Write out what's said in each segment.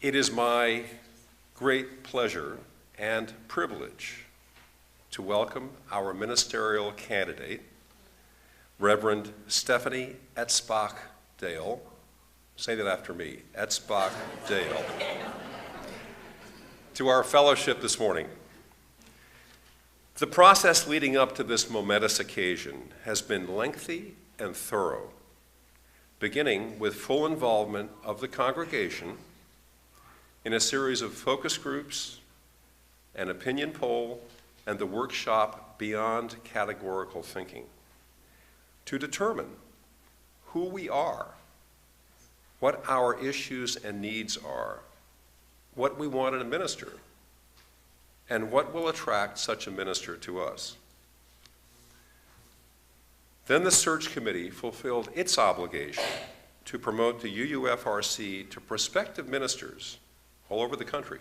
It is my great pleasure and privilege to welcome our ministerial candidate, Reverend Stefanie Etzbach-Dale. Say that after me, Etzbach-Dale, to our fellowship this morning. The process leading up to this momentous occasion has been lengthy and thorough, beginning with full involvement of the congregation in a series of focus groups, an opinion poll, and the workshop Beyond Categorical Thinking, to determine who we are, what our issues and needs are, what we want in a minister, and what will attract such a minister to us. Then the search committee fulfilled its obligation to promote the UUFRC to prospective ministers all over the country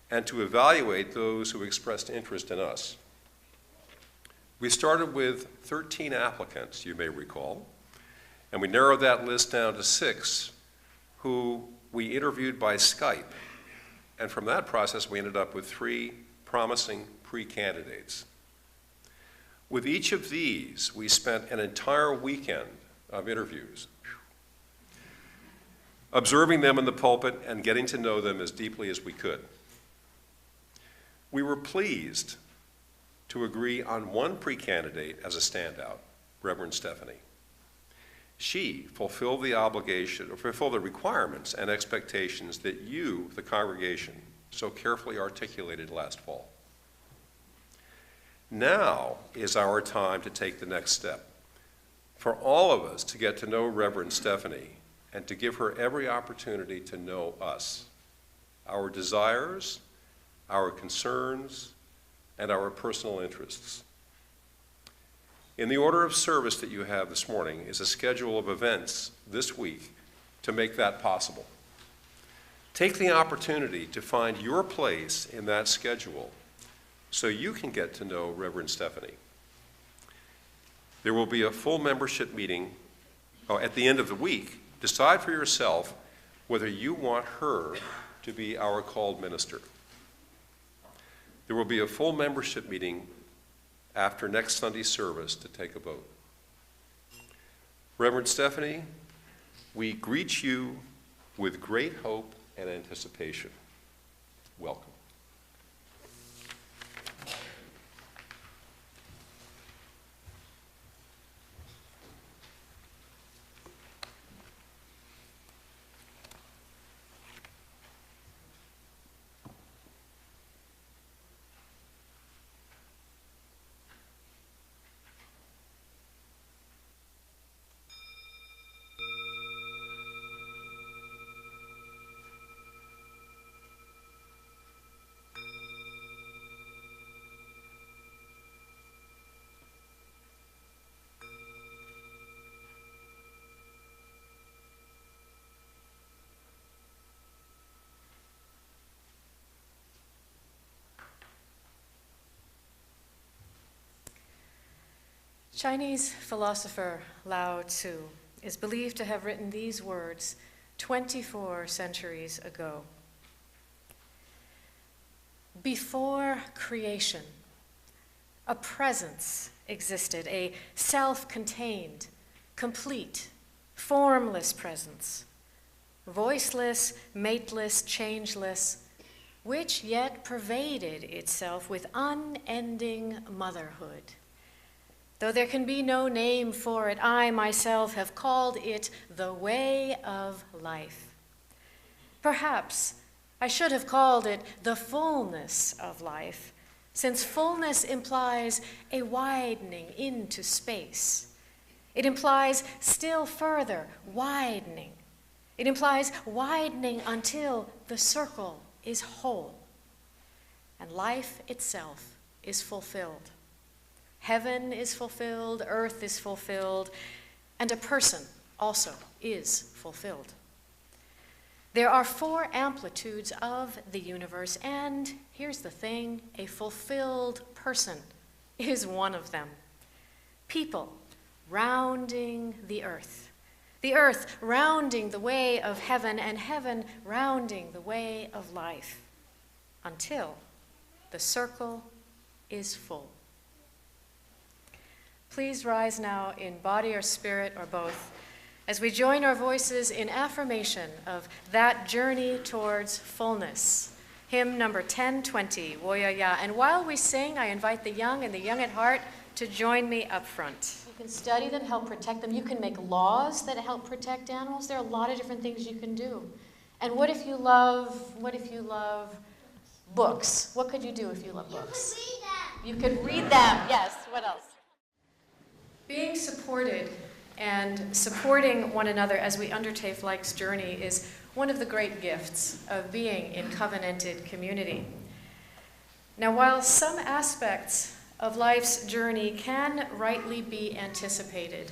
and to evaluate those who expressed interest in us. We started with 13 applicants, you may recall, and we narrowed that list down to 6 who we interviewed by Skype. And from that process, we ended up with 3 promising pre-candidates. With each of these, we spent an entire weekend of interviews, observing them in the pulpit and getting to know them as deeply as we could. We were pleased to agree on one pre-candidate as a standout, Reverend Stefanie. She fulfilled the obligation, or fulfilled the requirements and expectations that you, the congregation, so carefully articulated last fall. Now is our time to take the next step, for all of us to get to know Reverend Stefanie and to give her every opportunity to know us, our desires, our concerns, and our personal interests. In the order of service that you have this morning is a schedule of events this week to make that possible. Take the opportunity to find your place in that schedule so you can get to know Reverend Stefanie. There will be a full membership meeting at the end of the week. Decide for yourself whether you want her to be our called minister. There will be a full membership meeting after next Sunday's service to take a vote. Reverend Stefanie, we greet you with great hope and anticipation. Welcome. Chinese philosopher Lao Tzu is believed to have written these words 24 centuries ago. Before creation, a presence existed, a self-contained, complete, formless presence, voiceless, mateless, changeless, which yet pervaded itself with unending motherhood. Though there can be no name for it, I myself have called it the way of life. Perhaps I should have called it the fullness of life, since fullness implies a widening into space. It implies still further widening. It implies widening until the circle is whole, and life itself is fulfilled. Heaven is fulfilled, earth is fulfilled, and a person also is fulfilled. There are 4 amplitudes of the universe, and here's the thing, a fulfilled person is one of them. People rounding the earth, the earth rounding the way of heaven, and heaven rounding the way of life, until the circle is full. Please rise now in body or spirit or both, as we join our voices in affirmation of that journey towards fullness. Hymn number 1020, Woyaya. And while we sing, I invite the young and the young at heart to join me up front. You can study them, help protect them. You can make laws that help protect animals. There are a lot of different things you can do. And what if you love books? What could you do if you love books? You could read them. Yes, what else? Being supported and supporting one another as we undertake life's journey is one of the great gifts of being in covenanted community. Now, while some aspects of life's journey can rightly be anticipated,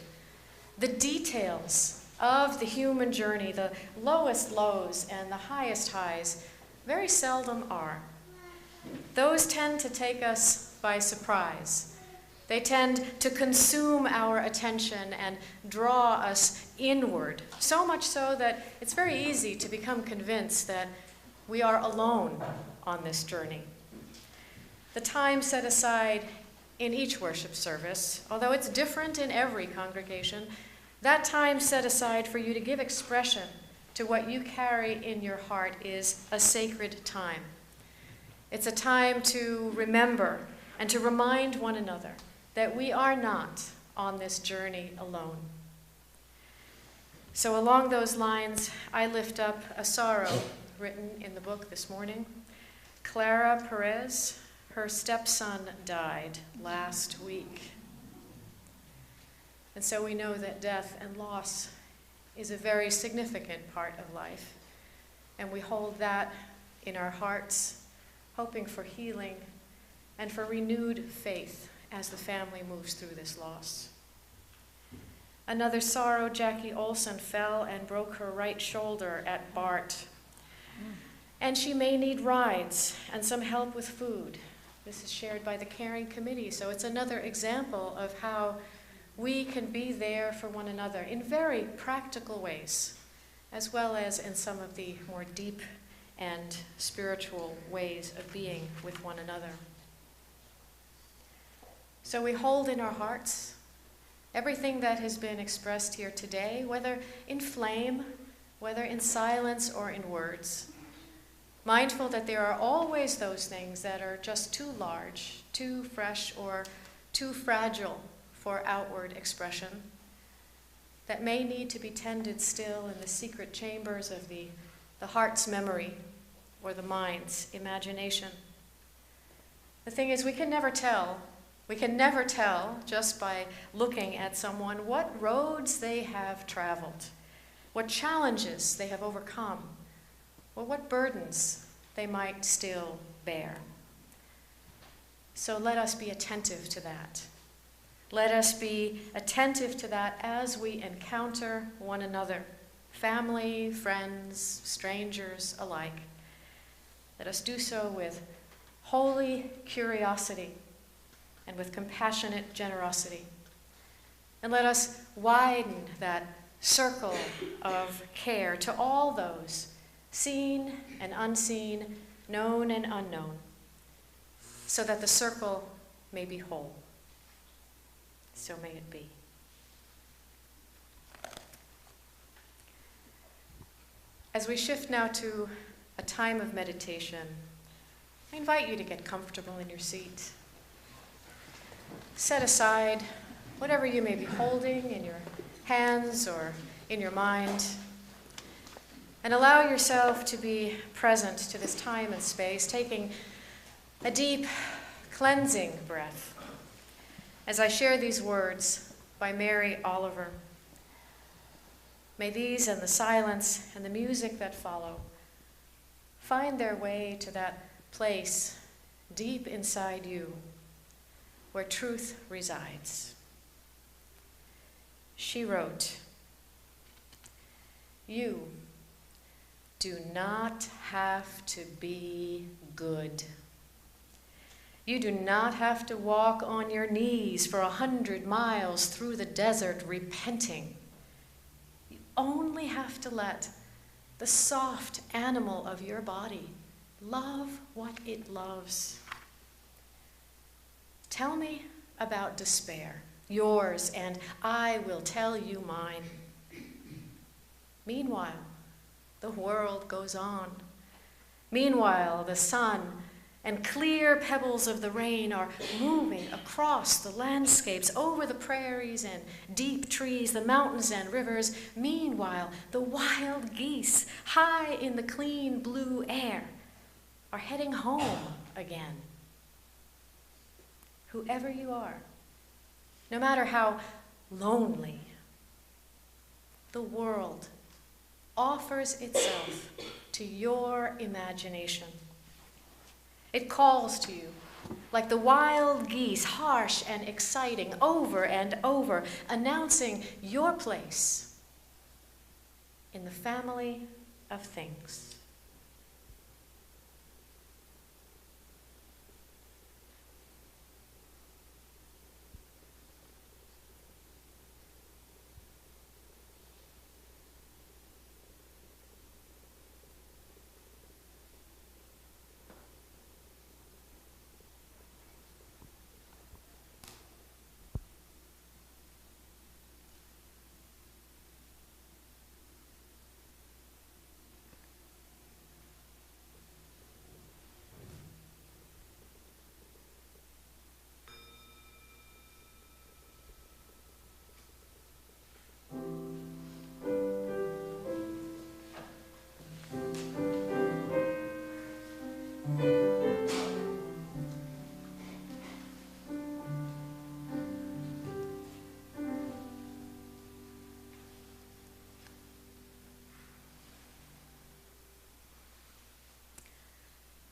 the details of the human journey, the lowest lows and the highest highs, very seldom are. Those tend to take us by surprise. They tend to consume our attention and draw us inward, so much so that it's very easy to become convinced that we are alone on this journey. The time set aside in each worship service, although it's different in every congregation, that time set aside for you to give expression to what you carry in your heart is a sacred time. It's a time to remember and to remind one another that we are not on this journey alone. So along those lines, I lift up a sorrow written in the book this morning. Clara Perez, her stepson died last week. And so we know that death and loss is a very significant part of life. And we hold that in our hearts, hoping for healing and for renewed faith as the family moves through this loss. Another sorrow, Jackie Olson fell and broke her right shoulder at BART. And she may need rides and some help with food. This is shared by the caring committee, so it's another example of how we can be there for one another in very practical ways, as well as in some of the more deep and spiritual ways of being with one another. So we hold in our hearts everything that has been expressed here today, whether in flame, whether in silence or in words, mindful that there are always those things that are just too large, too fresh, or too fragile for outward expression, that may need to be tended still in the secret chambers of the heart's memory or the mind's imagination. The thing is, we can never tell just by looking at someone what roads they have traveled, what challenges they have overcome, or what burdens they might still bear. So let us be attentive to that. Let us be attentive to that as we encounter one another, family, friends, strangers alike. Let us do so with holy curiosity and with compassionate generosity. And let us widen that circle of care to all those, seen and unseen, known and unknown, so that the circle may be whole. So may it be. As we shift now to a time of meditation, I invite you to get comfortable in your seat. Set aside whatever you may be holding in your hands or in your mind, and allow yourself to be present to this time and space, taking a deep, cleansing breath as I share these words by Mary Oliver. May these and the silence and the music that follow find their way to that place deep inside you where truth resides. She wrote, "You do not have to be good. You do not have to walk on your knees for 100 miles through the desert repenting. You only have to let the soft animal of your body love what it loves. Tell me about despair, yours, and I will tell you mine. Meanwhile, the world goes on. Meanwhile, the sun and clear pebbles of the rain are moving across the landscapes, over the prairies and deep trees, the mountains and rivers. Meanwhile, the wild geese, high in the clean blue air, are heading home again. Whoever you are, no matter how lonely, the world offers itself to your imagination. It calls to you like the wild geese, harsh and exciting, over and over, announcing your place in the family of things.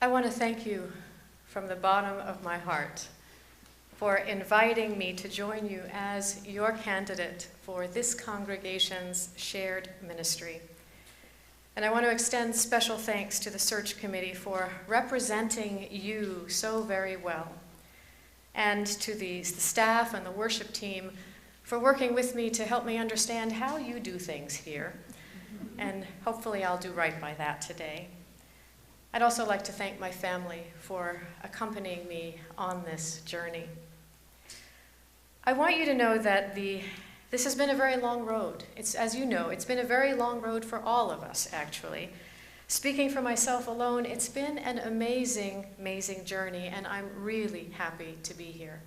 I want to thank you from the bottom of my heart for inviting me to join you as your candidate for this congregation's shared ministry. And I want to extend special thanks to the search committee for representing you so very well, and to the staff and the worship team for working with me to help me understand how you do things here. And hopefully I'll do right by that today. I'd also like to thank my family for accompanying me on this journey. I want you to know that this has been a very long road. As you know, it's been a very long road for all of us, actually. Speaking for myself alone, it's been an amazing, amazing journey, and I'm really happy to be here.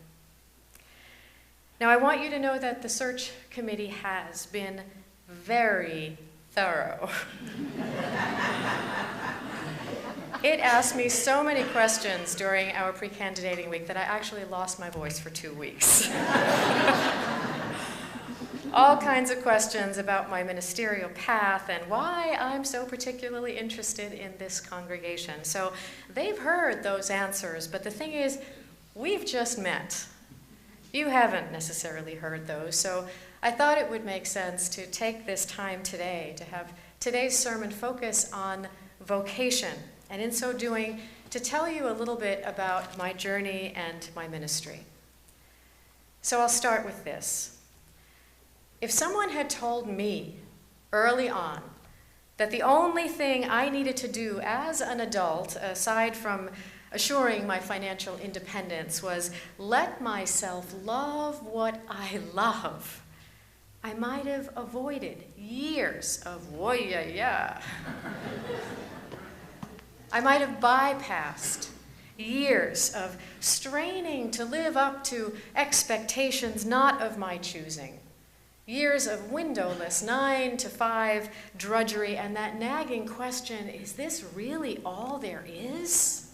Now, I want you to know that the search committee has been very thorough. It asked me so many questions during our pre-candidating week that I actually lost my voice for 2 weeks. All kinds of questions about my ministerial path and why I'm so particularly interested in this congregation. So they've heard those answers, but the thing is, we've just met. You haven't necessarily heard those, so I thought it would make sense to take this time today to have today's sermon focus on vocation, and in so doing, to tell you a little bit about my journey and my ministry. So I'll start with this. If someone had told me early on that the only thing I needed to do as an adult, aside from assuring my financial independence, was let myself love what I love, I might have avoided years of woya-ya. I might have bypassed years of straining to live up to expectations not of my choosing, years of windowless 9 to 5 drudgery, and that nagging question, is this really all there is?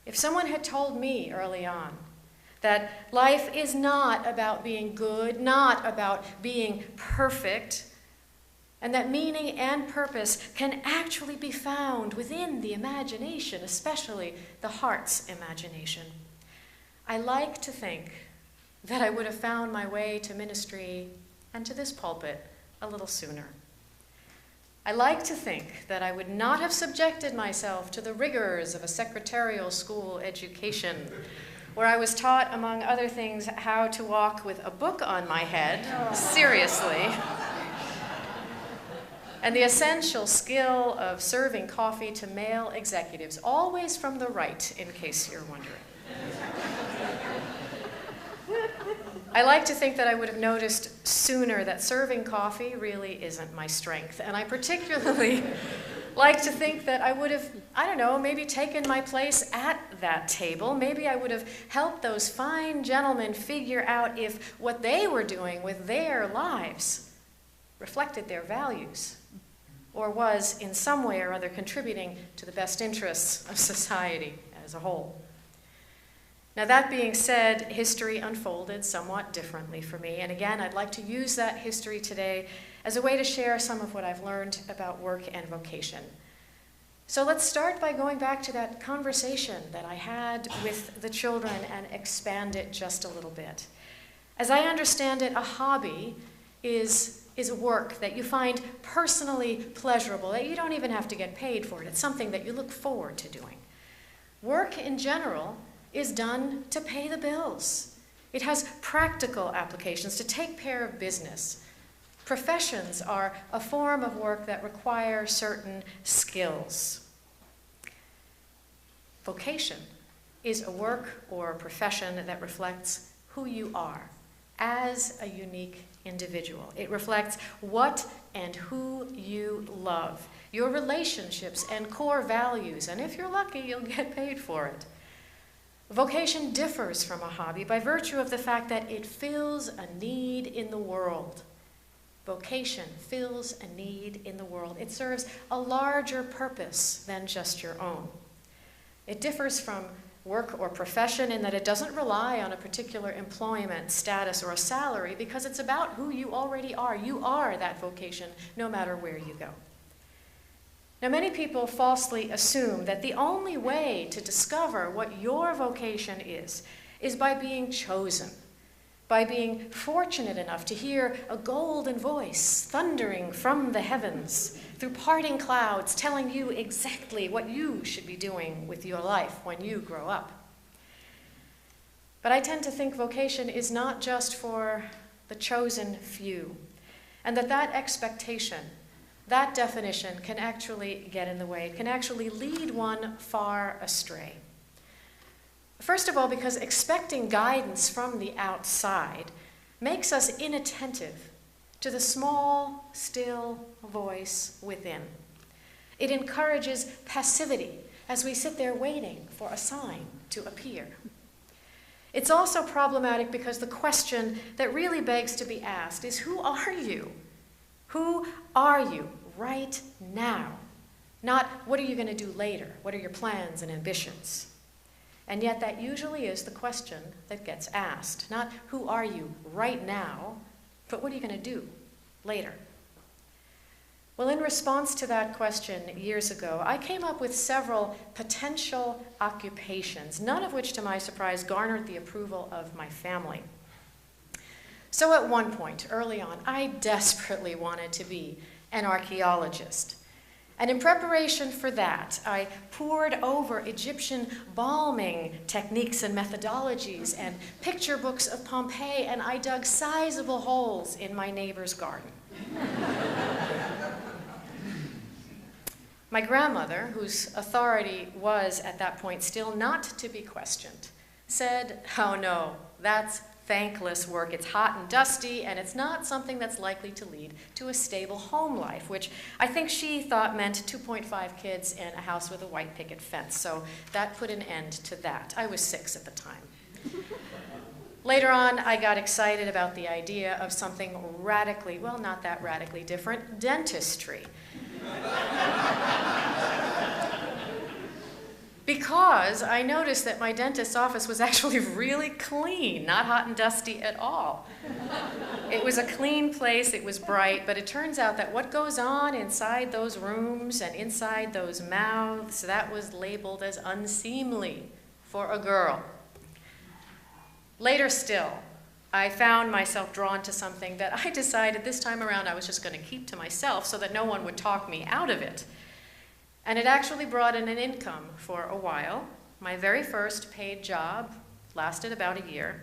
If someone had told me early on that life is not about being good, not about being perfect, and that meaning and purpose can actually be found within the imagination, especially the heart's imagination, I like to think that I would have found my way to ministry and to this pulpit a little sooner. I like to think that I would not have subjected myself to the rigors of a secretarial school education, where I was taught, among other things, how to walk with a book on my head, seriously, and the essential skill of serving coffee to male executives, always from the right, in case you're wondering. I like to think that I would have noticed sooner that serving coffee really isn't my strength, and I particularly like to think that I would have, I don't know, maybe taken my place at that table. Maybe I would have helped those fine gentlemen figure out if what they were doing with their lives reflected their values, or was in some way or other contributing to the best interests of society as a whole. Now, that being said, history unfolded somewhat differently for me, and again, I'd like to use that history today as a way to share some of what I've learned about work and vocation. So let's start by going back to that conversation that I had with the children and expand it just a little bit. As I understand it, a hobby is a work that you find personally pleasurable, that you don't even have to get paid for it. It's something that you look forward to doing. Work in general is done to pay the bills. It has practical applications to take care of business. Professions are a form of work that require certain skills. Vocation is a work or a profession that reflects who you are as a unique individual. It reflects what and who you love, your relationships and core values, and if you're lucky, you'll get paid for it. Vocation differs from a hobby by virtue of the fact that it fills a need in the world. Vocation fills a need in the world. It serves a larger purpose than just your own. It differs from work or profession in that it doesn't rely on a particular employment status or a salary because it's about who you already are. You are that vocation no matter where you go. Now, many people falsely assume that the only way to discover what your vocation is by being chosen, by being fortunate enough to hear a golden voice thundering from the heavens through parting clouds telling you exactly what you should be doing with your life when you grow up. But I tend to think vocation is not just for the chosen few, and that expectation, that definition can actually get in the way. It can actually lead one far astray. First of all, because expecting guidance from the outside makes us inattentive to the small, still voice within. It encourages passivity as we sit there waiting for a sign to appear. It's also problematic because the question that really begs to be asked is, who are you? Who are you right now? Not, what are you going to do later? What are your plans and ambitions? And yet that usually is the question that gets asked. Not, who are you right now, but what are you going to do later? Well, in response to that question years ago, I came up with several potential occupations, none of which, to my surprise, garnered the approval of my family. So at one point, early on, I desperately wanted to be an archaeologist. And in preparation for that, I pored over Egyptian balming techniques and methodologies and picture books of Pompeii, and I dug sizable holes in my neighbor's garden. My grandmother, whose authority was at that point still not to be questioned, said, "Oh no, that's thankless work. It's hot and dusty, and it's not something that's likely to lead to a stable home life," which I think she thought meant 2.5 kids in a house with a white picket fence. So that put an end to that. I was 6 at the time. Later on, I got excited about the idea of something radically, well, not that radically different, dentistry. Because I noticed that my dentist's office was actually really clean, not hot and dusty at all. It was a clean place, it was bright, but it turns out that what goes on inside those rooms and inside those mouths, that was labeled as unseemly for a girl. Later still, I found myself drawn to something that I decided this time around I was just going to keep to myself so that no one would talk me out of it. And it actually brought in an income for a while. My very first paid job lasted about a year.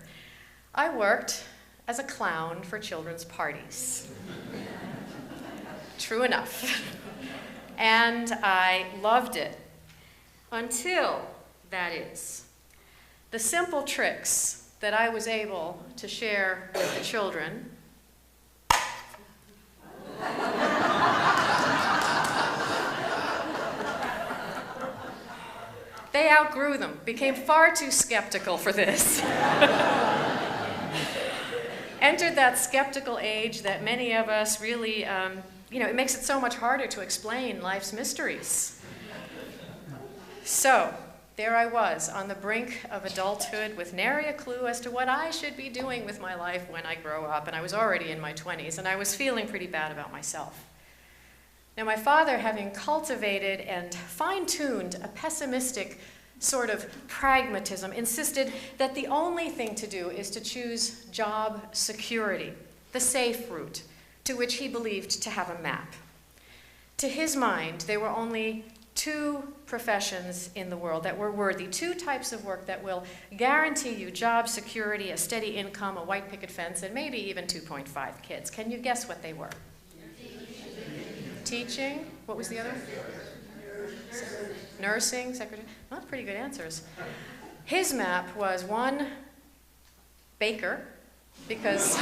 I worked as a clown for children's parties. true enough. And I loved it. Until, that is, the simple tricks that I was able to share with the children they outgrew them, became far too skeptical for this. Entered that skeptical age that many of us really, it makes it so much harder to explain life's mysteries. So, there I was on the brink of adulthood with nary a clue as to what I should be doing with my life when I grow up, and I was already in my 20s, and I was feeling pretty bad about myself. Now, my father, having cultivated and fine-tuned a pessimistic sort of pragmatism, insisted that the only thing to do is to choose job security, the safe route, to which he believed to have a map. To his mind, there were only two professions in the world that were worthy, two types of work that will guarantee you job security, a steady income, a white picket fence, and maybe even 2.5 kids. Can you guess what they were? Teaching. What was the other? Nursing, secretary. Well, pretty good answers. His map was one, baker, because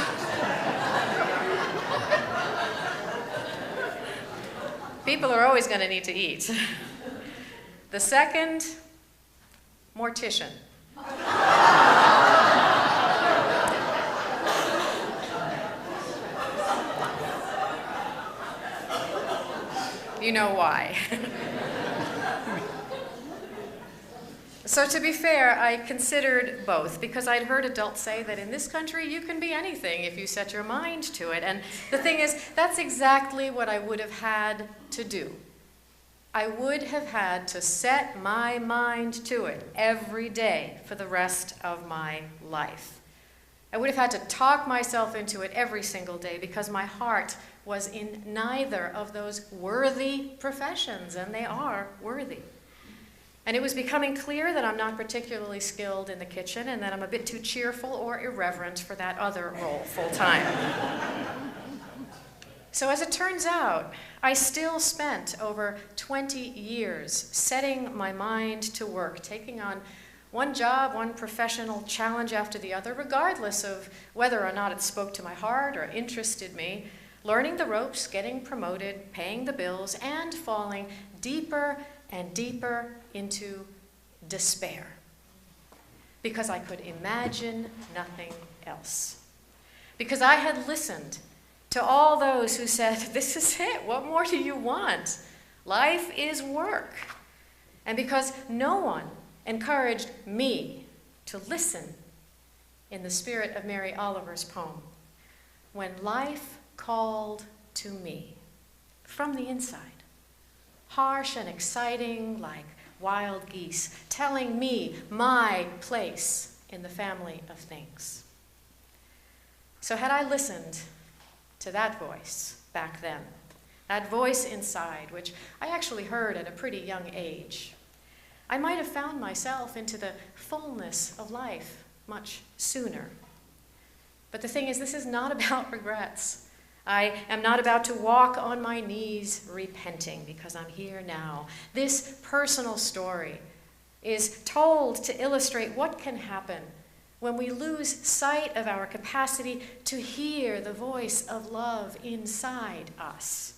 people are always going to need to eat. The second, mortician. You know why. So to be fair, I considered both, because I'd heard adults say that in this country you can be anything if you set your mind to it. And the thing is, that's exactly what I would have had to do. I would have had to set my mind to it every day for the rest of my life. I would have had to talk myself into it every single day, because my heart was in neither of those worthy professions, and they are worthy. And it was becoming clear that I'm not particularly skilled in the kitchen, and that I'm a bit too cheerful or irreverent for that other role full-time. So as it turns out, I still spent over 20 years setting my mind to work, taking on one job, one professional challenge after the other, regardless of whether or not it spoke to my heart or interested me, learning the ropes, getting promoted, paying the bills, and falling deeper and deeper into despair, because I could imagine nothing else. Because I had listened to all those who said, this is it, what more do you want? Life is work. And because no one encouraged me to listen in the spirit of Mary Oliver's poem, when life called to me from the inside, harsh and exciting like wild geese, telling me my place in the family of things. So had I listened to that voice back then, that voice inside, which I actually heard at a pretty young age, I might have found myself into the fullness of life much sooner. But the thing is, this is not about regrets. I am not about to walk on my knees repenting, because I'm here now. This personal story is told to illustrate what can happen when we lose sight of our capacity to hear the voice of love inside us.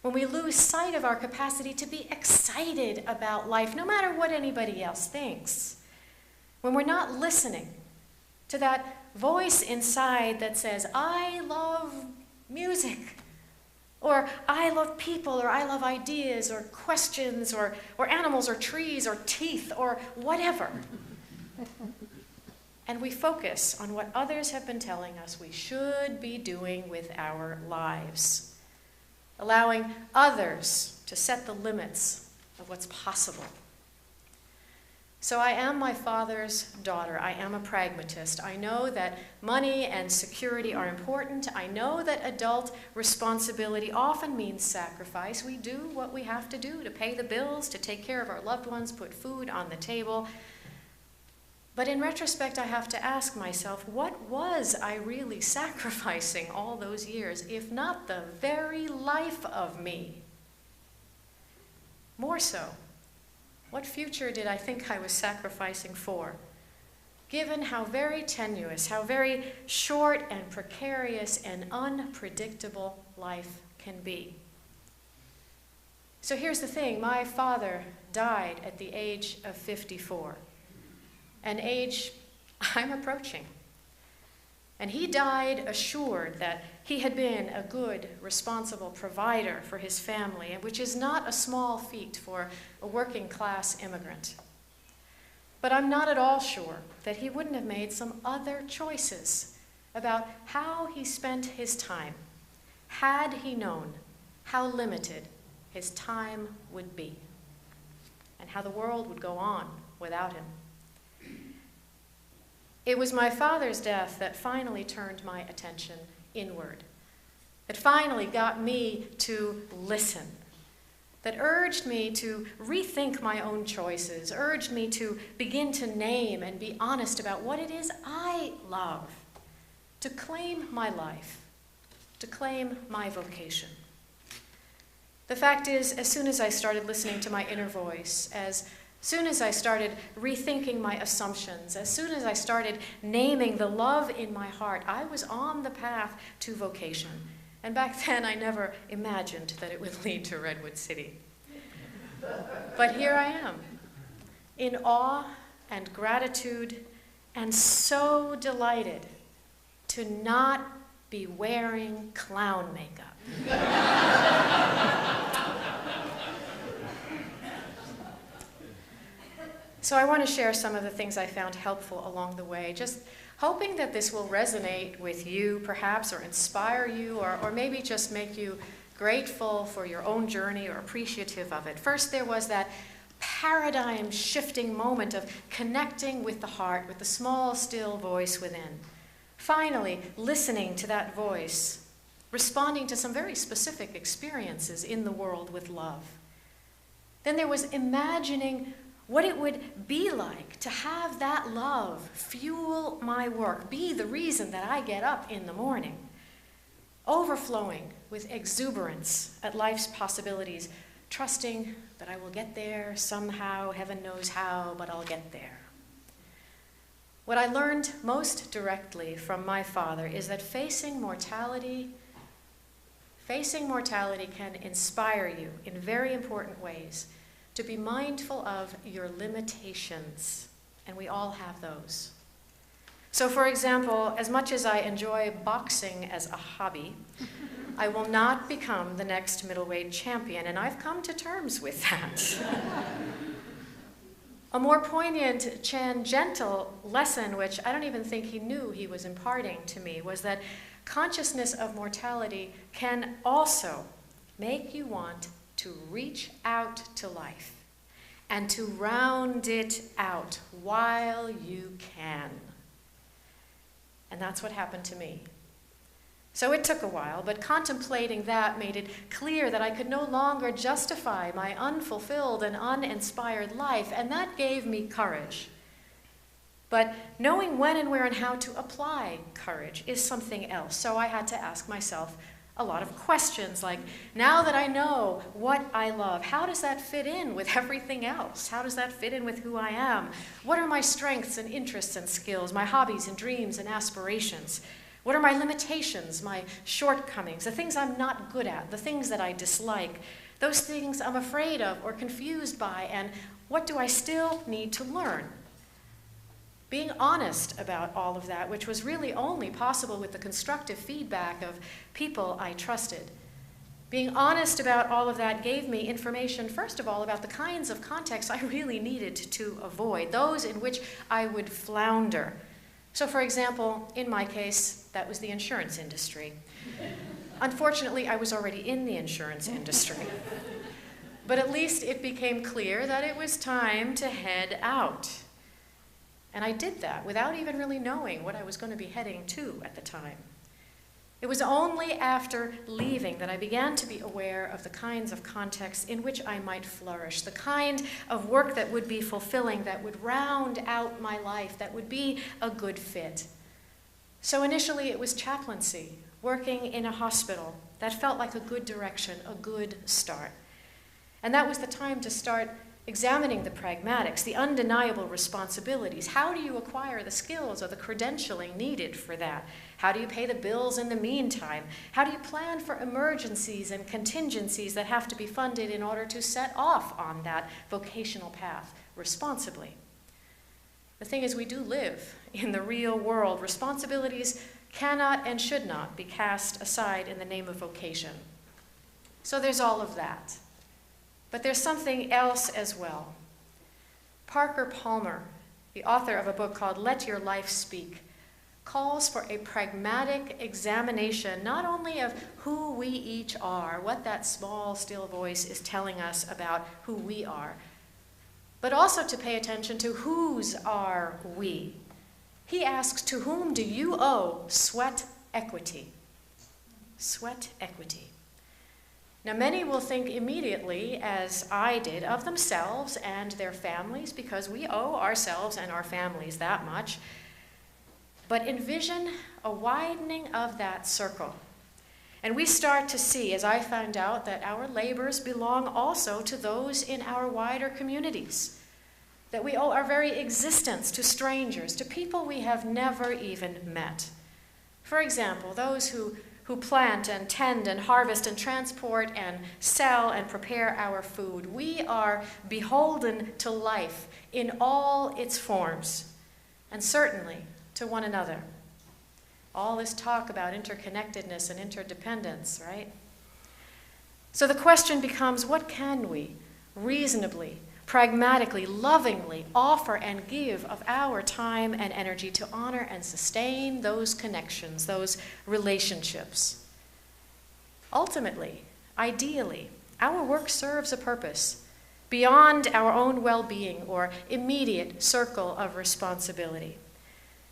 When we lose sight of our capacity to be excited about life, no matter what anybody else thinks. When we're not listening to that voice inside that says, I love music, or I love people, or I love ideas, or questions, or animals, or trees, or teeth, or whatever. And we focus on what others have been telling us we should be doing with our lives, allowing others to set the limits of what's possible. So I am my father's daughter. I am a pragmatist. I know that money and security are important. I know that adult responsibility often means sacrifice. We do what we have to do to pay the bills, to take care of our loved ones, put food on the table. But in retrospect, I have to ask myself, what was I really sacrificing all those years, if not the very life of me? More so, what future did I think I was sacrificing for, given how very tenuous, how very short and precarious and unpredictable life can be? So here's the thing, my father died at the age of 54, an age I'm approaching. And he died assured that he had been a good, responsible provider for his family, which is not a small feat for a working-class immigrant. But I'm not at all sure that he wouldn't have made some other choices about how he spent his time, had he known how limited his time would be, and how the world would go on without him. It was my father's death that finally turned my attention inward, that finally got me to listen, that urged me to rethink my own choices, urged me to begin to name and be honest about what it is I love, to claim my life, to claim my vocation. The fact is, as soon as I started listening to my inner voice, as soon as I started rethinking my assumptions, as soon as I started naming the love in my heart, I was on the path to vocation. And back then, I never imagined that it would lead to Redwood City. But here I am, in awe and gratitude, and so delighted to not be wearing clown makeup. So I want to share some of the things I found helpful along the way, just hoping that this will resonate with you perhaps, or inspire you, or maybe just make you grateful for your own journey or appreciative of it. First, there was that paradigm-shifting moment of connecting with the heart, with the small, still voice within. Finally, listening to that voice, responding to some very specific experiences in the world with love. Then there was imagining what it would be like to have that love fuel my work, be the reason that I get up in the morning, overflowing with exuberance at life's possibilities, trusting that I will get there somehow, heaven knows how, but I'll get there. What I learned most directly from my father is that facing mortality can inspire you in very important ways to be mindful of your limitations, and we all have those. So for example, as much as I enjoy boxing as a hobby, I will not become the next middleweight champion, and I've come to terms with that. A more poignant, gentle lesson, which I don't even think he knew he was imparting to me, was that consciousness of mortality can also make you want to reach out to life and to round it out while you can. And that's what happened to me. So it took a while, but contemplating that made it clear that I could no longer justify my unfulfilled and uninspired life, and that gave me courage. But knowing when and where and how to apply courage is something else. So I had to ask myself a lot of questions, like, now that I know what I love, how does that fit in with everything else? How does that fit in with who I am? What are my strengths and interests and skills, my hobbies and dreams and aspirations? What are my limitations, my shortcomings, the things I'm not good at, the things that I dislike, those things I'm afraid of or confused by, and what do I still need to learn? Being honest about all of that, which was really only possible with the constructive feedback of people I trusted. Being honest about all of that gave me information, first of all, about the kinds of contexts I really needed to avoid, those in which I would flounder. So for example, in my case, that was the insurance industry. Unfortunately, I was already in the insurance industry. But at least it became clear that it was time to head out. And I did that without even really knowing what I was going to be heading to at the time. It was only after leaving that I began to be aware of the kinds of contexts in which I might flourish, the kind of work that would be fulfilling, that would round out my life, that would be a good fit. So initially it was chaplaincy, working in a hospital. That felt like a good direction, a good start. And that was the time to start examining the pragmatics, the undeniable responsibilities. How do you acquire the skills or the credentialing needed for that? How do you pay the bills in the meantime? How do you plan for emergencies and contingencies that have to be funded in order to set off on that vocational path responsibly? The thing is, we do live in the real world. Responsibilities cannot and should not be cast aside in the name of vocation. So there's all of that. But there's something else as well. Parker Palmer, the author of a book called Let Your Life Speak, calls for a pragmatic examination not only of who we each are, what that small, still voice is telling us about who we are, but also to pay attention to whose are we. He asks, to whom do you owe sweat equity? Sweat equity. Now, many will think immediately, as I did, of themselves and their families, because we owe ourselves and our families that much. But envision a widening of that circle. And we start to see, as I found out, that our labors belong also to those in our wider communities, that we owe our very existence to strangers, to people we have never even met. For example, those who plant and tend and harvest and transport and sell and prepare our food. We are beholden to life in all its forms, and certainly to one another. All this talk about interconnectedness and interdependence, right? So the question becomes, what can we reasonably, pragmatically, lovingly offer and give of our time and energy to honor and sustain those connections, those relationships? Ultimately, ideally, our work serves a purpose beyond our own well-being or immediate circle of responsibility.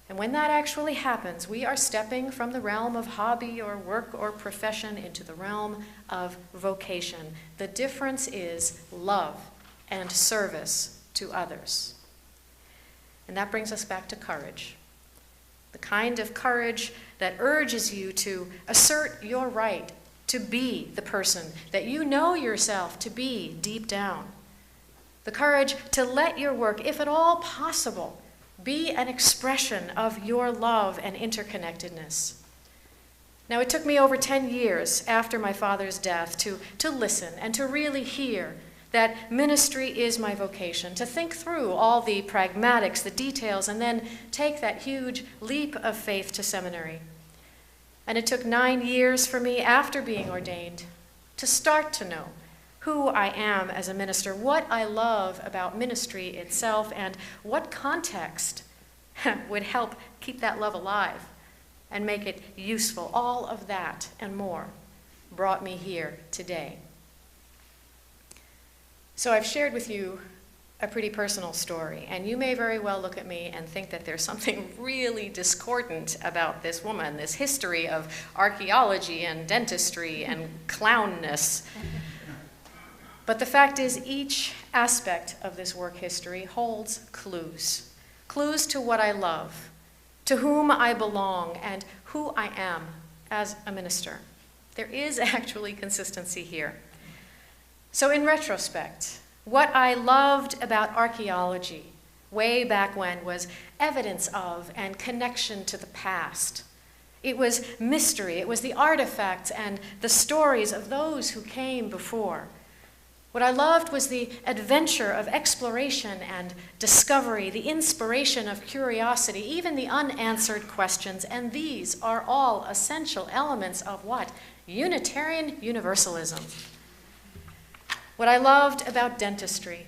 And when that actually happens, we are stepping from the realm of hobby or work or profession into the realm of vocation. The difference is love and service to others. And that brings us back to courage. The kind of courage that urges you to assert your right to be the person that you know yourself to be deep down. The courage to let your work, if at all possible, be an expression of your love and interconnectedness. Now, it took me over 10 years after my father's death to listen and to really hear that ministry is my vocation, to think through all the pragmatics, the details, and then take that huge leap of faith to seminary. And it took 9 years for me after being ordained to start to know who I am as a minister, what I love about ministry itself, and what context would help keep that love alive and make it useful. All of that and more brought me here today. So I've shared with you a pretty personal story, and you may very well look at me and think that there's something really discordant about this woman, this history of archaeology and dentistry and clownness. But the fact is, each aspect of this work history holds clues. Clues to what I love, to whom I belong, and who I am as a minister. There is actually consistency here. So in retrospect, what I loved about archaeology way back when was evidence of and connection to the past. It was mystery. It was the artifacts and the stories of those who came before. What I loved was the adventure of exploration and discovery, the inspiration of curiosity, even the unanswered questions, and these are all essential elements of what? Unitarian Universalism. What I loved about dentistry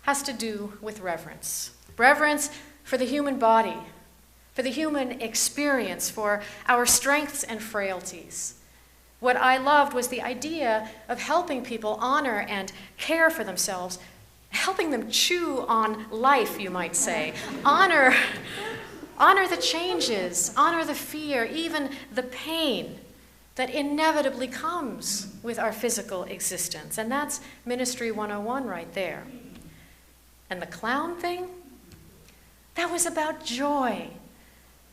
has to do with reverence. Reverence for the human body, for the human experience, for our strengths and frailties. What I loved was the idea of helping people honor and care for themselves, helping them chew on life, you might say. Honor the changes, honor the fear, even the pain that inevitably comes with our physical existence. And that's Ministry 101 right there. And the clown thing? That was about joy.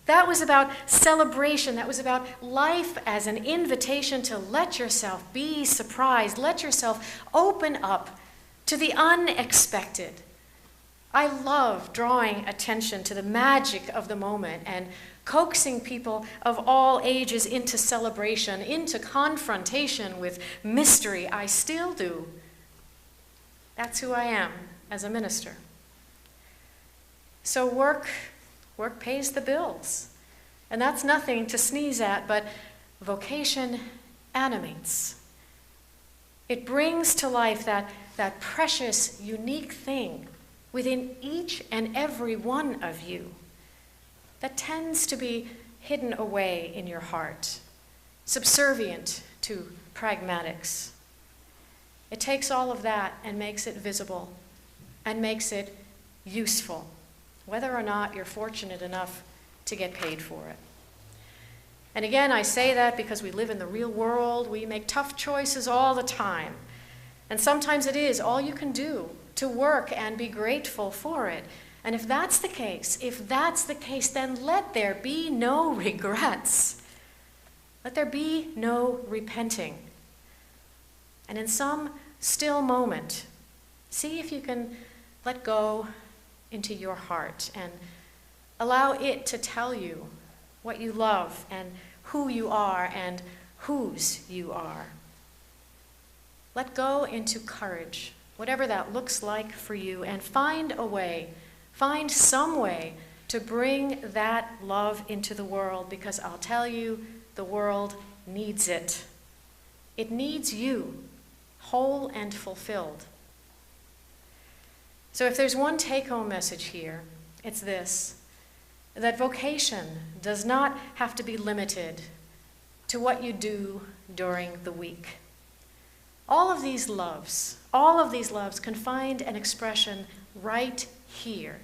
That was about celebration. That was about life as an invitation to let yourself be surprised. Let yourself open up to the unexpected. I love drawing attention to the magic of the moment and coaxing people of all ages into celebration, into confrontation with mystery. I still do. That's who I am as a minister. So work pays the bills. And that's nothing to sneeze at, but vocation animates. It brings to life that precious, unique thing within each and every one of you that tends to be hidden away in your heart, subservient to pragmatics. It takes all of that and makes it visible and makes it useful, whether or not you're fortunate enough to get paid for it. And again, I say that because we live in the real world. We make tough choices all the time. And sometimes it is all you can do to work and be grateful for it. And if that's the case, then let there be no regrets. Let there be no repenting. And in some still moment, see if you can let go into your heart and allow it to tell you what you love and who you are and whose you are. Let go into courage, whatever that looks like for you, and find a way, find some way to bring that love into the world, because I'll tell you, the world needs it. It needs you, whole and fulfilled. So if there's one take-home message here, it's this: that vocation does not have to be limited to what you do during the week. All of these loves can find an expression right here.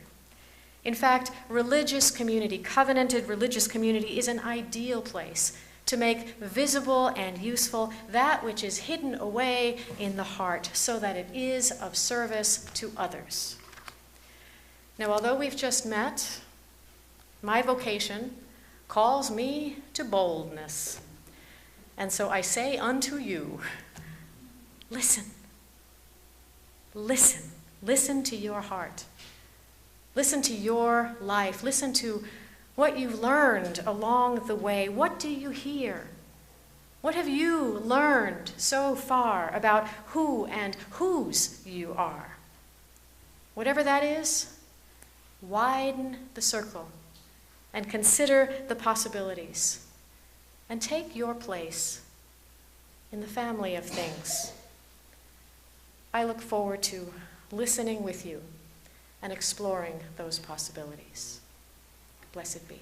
In fact, religious community, covenanted religious community, is an ideal place to make visible and useful that which is hidden away in the heart, so that it is of service to others. Now, although we've just met, my vocation calls me to boldness. And so I say unto you, listen. Listen. Listen to your heart. Listen to your life. Listen to what you've learned along the way. What do you hear? What have you learned so far about who and whose you are? Whatever that is, widen the circle and consider the possibilities, and take your place in the family of things. I look forward to listening with you and exploring those possibilities. Blessed be.